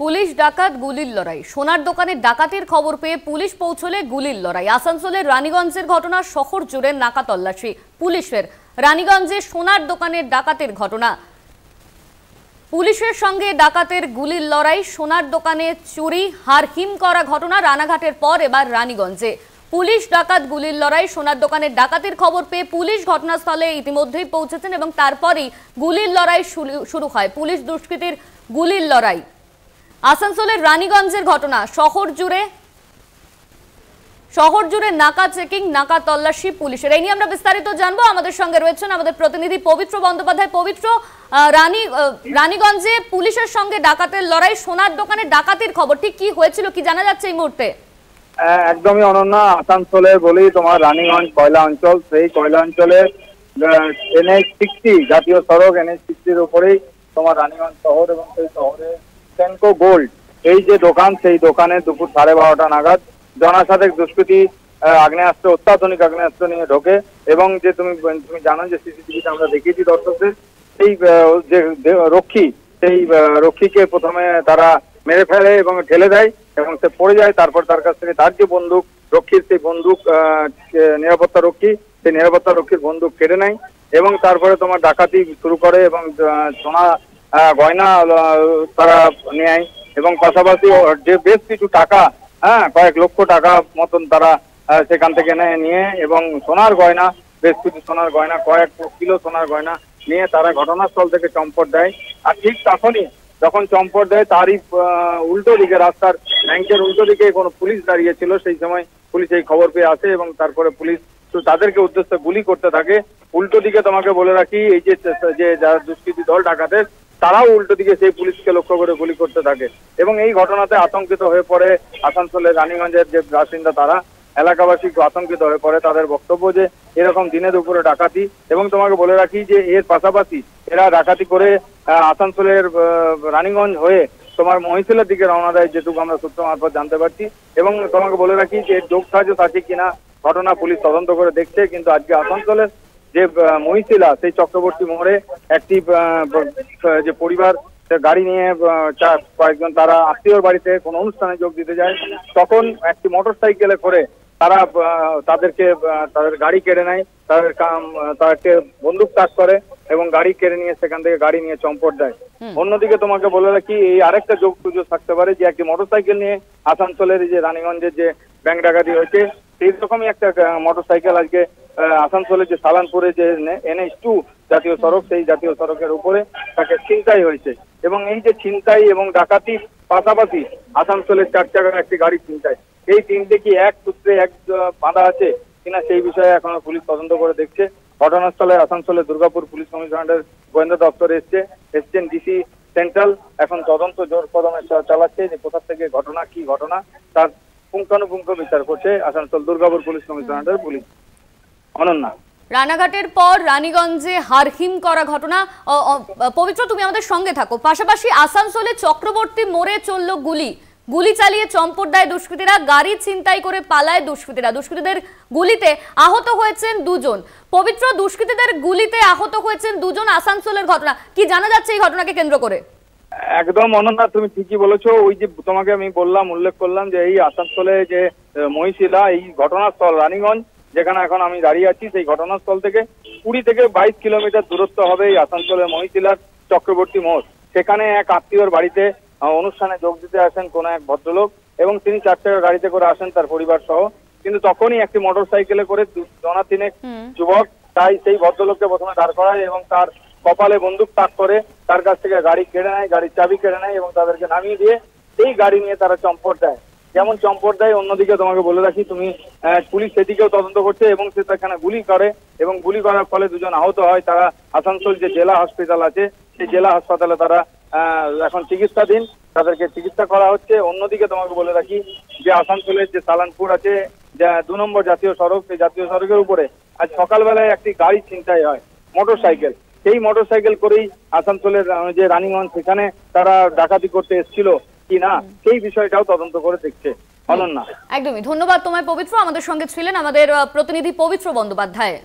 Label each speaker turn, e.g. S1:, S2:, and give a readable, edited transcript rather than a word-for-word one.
S1: Police ডাকাত গুলির লড়াই। সোনার দোকানে ডাকাতির খবর পেয়ে পুলিশ পৌঁছলে গুলির লড়াই। আসানসোলের রানীগঞ্জের ঘটনা, শহর জুড়ে নাকা তল্লাশি পুলিশের। রানীগঞ্জে সোনার দোকানের ডাকাতির ঘটনা, পুলিশের সঙ্গে ডাকাতের গুলির লড়াই। সোনার দোকানে চুরি হারহিম করা ঘটনা রানাঘাটের পর এবার রানীগঞ্জে। পুলিশ ডাকাত গুলির লড়াই। সোনার দোকানের ডাকাতির খবর পেয়ে পুলিশ ঘটনাস্থলে ইতিমধ্যেই পৌঁছেছেন এবং তারপরেই গুলির লড়াই শুরু হয়। পুলিশ দুষ্কৃতীর গুলির লড়াই। আসানসোলের রানীগঞ্জের ঘটনা, শহর জুড়ে নাকা চেকিং, নাকা তল্লাশি পুলিশের। এই নিয়ে আমরা বিস্তারিত জানবো। আমাদের সঙ্গে রয়েছেন আমাদের প্রতিনিধি পবিত্র বন্দ্যোপাধ্যায়। পবিত্র, রানীগঞ্জে পুলিশের সঙ্গে ডাকাতের লড়াই, সোনার দোকানে ডাকাতির খবর ঠিক কি হয়েছিল, কি জানা যাচ্ছে এই মুহূর্তে?
S2: একদমই অনন্যা, আসানসোলে বলি তোমার রানীগঞ্জ কয়লা অঞ্চল, সেই কয়লা অঞ্চলে NH-60 জাতীয় সড়ক NH-60-র উপরেই তোমার রানীগঞ্জ শহর, এবং সেই শহরে সেনকো গোল্ড এই যে দোকান, সেই দোকানে দুপুর 12:30 নাগাদ জনসাধারণ দুষ্কৃতী আগ্নেয়াস্ত্র, অত্যাধুনিক আগ্নেয়াস্ত্র নিয়ে ঢোকে। এবং যে তুমি জানো যে সিসিটিভিতে আমরা দেখিয়েছি দর্শকদের, সেই যে রক্ষী, সেই রক্ষীকে প্রথমে তারা মেরে ফেলে এবং ঠেলে দেয় এবং সে পড়ে যায়। তারপর তার কাছ থেকে তার যে বন্দুক, রক্ষীর সেই বন্দুক, নিরাপত্তা রক্ষী, সেই নিরাপত্তা রক্ষীর বন্দুক কেড়ে নেয় এবং তারপরে তোমার ডাকাতি শুরু করে এবং সোনা গয়না তারা নেয় এবং পাশাপাশি যে বেশ কিছু টাকা, কয়েক লক্ষ টাকা মতন তারা সেখান থেকে নিয়ে এবং সোনার গয়না, বেশ কিছু সোনার গয়না, কয়েক কিলো সোনার গয়না নিয়ে তারা ঘটনাস্থল থেকে চম্পট দেয়। আর ঠিক তখনই যখন চম্পট দেয়, তারই উল্টো দিকে, রাস্তার ব্যাংকের উল্টো দিকে কোনো পুলিশ দাঁড়িয়েছিল। সেই সময় পুলিশ এই খবর পেয়ে আসে এবং তারপরে পুলিশ তাদেরকে উদ্দেশ্যে গুলি করতে থাকে। উল্টো দিকে তোমাকে বলে রাখি, এই যে যারা দুষ্কৃতী দল ডাকাতের, তারাও উল্টো দিকে সেই পুলিশকে লক্ষ্য করে গুলি করতে থাকে এবং এই ঘটনাতে আতঙ্কিত হয়ে পড়ে আসানসোলের রানীগঞ্জের যে বাসিন্দা, তারা এলাকাবাসী আতঙ্কিত হয়ে পড়ে। তাদের বক্তব্য যে এরকম দিনে দুপুরে ডাকাতি, এবং তোমাকে বলে রাখি যে এর পাশাপাশি এরা ডাকাতি করে আসানসোলের রানীগঞ্জ হয়ে তোমার মহিশিলার দিকে রওনা দেয়, যেটুকু আমরা সূত্র মারফত জানতে পারছি। এবং তোমাকে বলে রাখি যে যোগ সাহায্য আছে কিনা ঘটনা পুলিশ তদন্ত করে দেখছে। কিন্তু আজকে আসানসোলের যে মহিশিলা, সেই চক্রবর্তী মোড়ে একটি যে পরিবার গাড়ি নিয়ে কয়েকজন তারা আত্মীয়র বাড়িতে কোনো অনুষ্ঠানে যোগ দিতে যায়, তখন একটি মোটরসাইকেলে করে তারা তাদের গাড়ি কেড়ে নেয়, তাদেরকে বন্দুক তাক করে এবং গাড়ি কেড়ে নিয়ে সেখান থেকে গাড়ি নিয়ে চম্পট দেয়। অন্যদিকে তোমাকে বলে রাখি, এই আরেকটা যোগ সুযোগ থাকতে পারে যে একটি মোটরসাইকেল নিয়ে আসানসোলের যে রানীগঞ্জের যে ব্যাংক ডাকাতি হয়েছে, সেই রকমই একটা মোটরসাইকেল আজকে আসানসোলের যে সালানপুরে যে NH-2 জাতীয় সড়ক, সেই জাতীয় সড়কের উপরে তাকে ছিনতাই হয়েছে। এবং এই যে ছিনতাই এবং ডাকাতির পাশাপাশি আসানসোলের 4 চাকার একটি গাড়ি ছিনতাই, এই তিনটে কি এক সূত্রে এক বাঁধা আছে কিনা সেই বিষয়ে এখনো পুলিশ তদন্ত করে দেখছে। ঘটনাস্থলে আসানসোলের দুর্গাপুর পুলিশ কমিশনারের গোয়েন্দা দপ্তরে এসছেন ডিসি সেন্ট্রাল। এখন তদন্ত জোর কদমে চালাচ্ছে যে কোথা থেকে ঘটনা, কি ঘটনা, তার পুঙ্খানুপুঙ্খ বিচার করছে আসানসোল দুর্গাপুর পুলিশ কমিশনারের পুলিশ। অনন্যা,
S1: রানাঘাটের পর রানীগঞ্জে হারহিম করা ঘটনা। পবিত্র, তুমি আমাদের সঙ্গে থাকো। পাশাপাশি আসানসোলে চক্রবর্তী মোড়ে চলল গুলি চালিয়ে চম্পট দেয় দুষ্কৃতীরা, গাড়ি ছিনতাই করে পালায় দুষ্কৃতীরা। দুষ্কৃতীদের গুলিতে আহত হয়েছেন 2 জন। পবিত্র, দুষ্কৃতীদের গুলিতে আহত হয়েছেন 2 জন, আসানসোলের ঘটনা, কি জানা যাচ্ছে এই ঘটনাকে কেন্দ্র করে?
S2: একদম অনন্যা, তুমি ঠিকই বলেছো। ওই যে তোমাকে আমি উল্লেখ করলাম যে এই আসানসোলে যে মহিশিলা, এই ঘটনাস্থল রানীগঞ্জ যেখানে এখন আমি দাঁড়িয়ে আছি, সেই ঘটনাস্থল থেকে 20 থেকে 22 কিলোমিটার দূরত্ব হবে এই আসানসোলের মহিশিলার চক্রবর্তী মোড়। সেখানে এক আত্মীয়র বাড়িতে অনুষ্ঠানে যোগ দিতে আসেন কোন এক ভদ্রলোক এবং তিনি 4 চাকার গাড়িতে করে আসেন তার পরিবার সহ। কিন্তু তখনই একটি মোটরসাইকেলে করে জনাতিনেক যুবক সেই ভদ্রলোককে প্রথমে দাঁড় করায় এবং তার কপালে বন্দুক তাক করে তার কাছ থেকে গাড়ি কেড়ে নেয়, গাড়ির চাবি কেড়ে নেয় এবং তাদেরকে নামিয়ে দিয়ে এই গাড়ি নিয়ে তারা চম্পট দেয়। যেমন চম্পট দেয়, অন্যদিকে তোমাকে বলে রাখি পুলিশ সেদিকেও তদন্ত করছে এবং সে সেখানে গুলি করে এবং গুলি করার ফলে 2 জন আহত হয়। তারা আসানসোল যে জেলা হাসপাতাল আছে, সেই জেলা হাসপাতালে তারা এখন চিকিৎসাধীন, তাদেরকে চিকিৎসা করা হচ্ছে। অন্যদিকে তোমাকে বলে রাখি যে আসানসোলের যে সালানপুর আছে, 2 নম্বর জাতীয় সড়ক, সেই জাতীয় সড়কের উপরে আজ সকালবেলায় একটি গাড়ি ছিনতাই হয়, মোটরসাইকেল। সেই মোটরসাইকেল করেই আসানসোলের যে রানীগঞ্জ, সেখানে তারা ডাকাতি করতে এসেছিল কি না সেই বিষয়টাও তদন্ত করে দেখছে। অনন্যা,
S1: একদমই ধন্যবাদ তোমায় পবিত্র। আমাদের সঙ্গে ছিলেন আমাদের প্রতিনিধি পবিত্র বন্দ্যোপাধ্যায়।